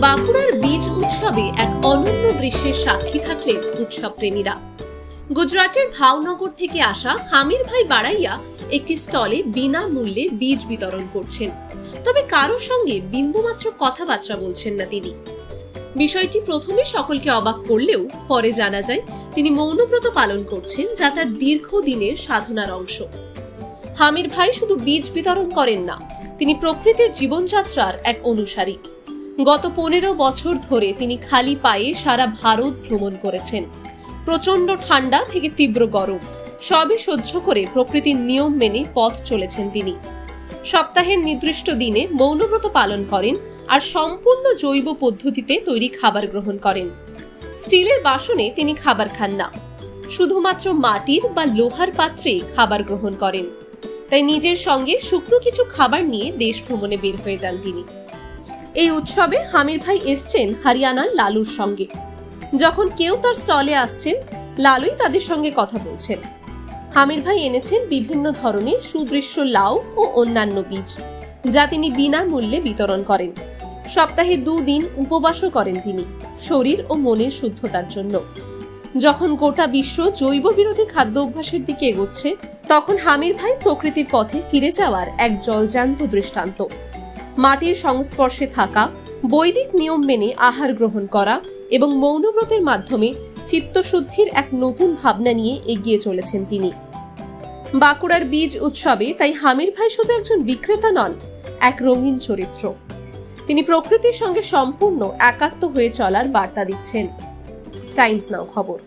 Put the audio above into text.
বাঁকুড়ার বীজ উৎসবে এক অনন্য দৃশ্যের সাক্ষী থাকলেন উৎসব প্রেমীরা। গুজরাটের ভাওনগর থেকে আসা হামির ভাই বাড়াইয়া একটি স্টলে বিনামূল্যে বীজ বিতরণ করছেন, তবে কারোর সঙ্গে বিন্দুমাত্র কথাবার্তা বলছেন না তিনি। বিষয়টি প্রথমে সকলকে অবাক করলেও পরে জানা যায় তিনি মৌনব্রত পালন করছেন, যা তার দীর্ঘদিনের সাধনার অংশ। হামির ভাই শুধু বীজ বিতরণ করেন না, তিনি প্রকৃতির জীবনযাত্রার এক অনুসারী। গত 15 বছর ধরে তিনি খালি পায়ে সারা ভারত ভ্রমণ করেছেন। প্রচন্ড ঠান্ডা থেকে তীব্র গরম সবই সহ্য করে প্রকৃতির নিয়ম মেনে পথ চলেছেন তিনি। সপ্তাহের নির্দিষ্ট দিনে মৌনব্রত পালন করেন আর সম্পূর্ণ জৈব পদ্ধতিতে তৈরি খাবার গ্রহণ করেন। স্টিলের বাসনে তিনি খাবার খান না, শুধুমাত্র মাটির বা লোহার পাত্রে খাবার গ্রহণ করেন। তাই নিজের সঙ্গে শুকনো কিছু খাবার নিয়ে দেশ ভ্রমণে বের হয়ে যান তিনি। এই উৎসবে হামির ভাই এসছেন হরিয়ানার লালুর সঙ্গে। যখন কেউ তার স্টলে আসছেন, লালুই তাদের সঙ্গে কথা বলছেন। হামির ভাই এনেছেন বিভিন্ন ধরনের সুদৃশ্য লাউ ও অন্যান্য বীজ, যা তিনি বিনামূল্যে বিতরণ করেন। সপ্তাহে 2 দিন উপবাসও করেন তিনি, শরীর ও মনের শুদ্ধতার জন্য। যখন গোটা বিশ্ব জৈব বিরোধী খাদ্য অভ্যাসের দিকে এগোচ্ছে, তখন হামির ভাই প্রকৃতির পথে ফিরে যাওয়ার এক জলজান্ত দৃষ্টান্ত। মাটির সংস্পর্শে থাকা, বৈদিক নিয়ম মেনে আহার গ্রহণ করা এবং মৌনব্রতের মাধ্যমে চিত্তশুদ্ধির এক নতুন ভাবনা নিয়ে এগিয়ে চলেছেন তিনি। বাঁকুড়ার বীজ উৎসবে তাই হামির ভাই শুধু একজন বিক্রেতা নন, এক রঙিন চরিত্র। তিনি প্রকৃতির সঙ্গে সম্পূর্ণ একাত্ম হয়ে চলার বার্তা দিচ্ছেন। টাইমস নাও খবর।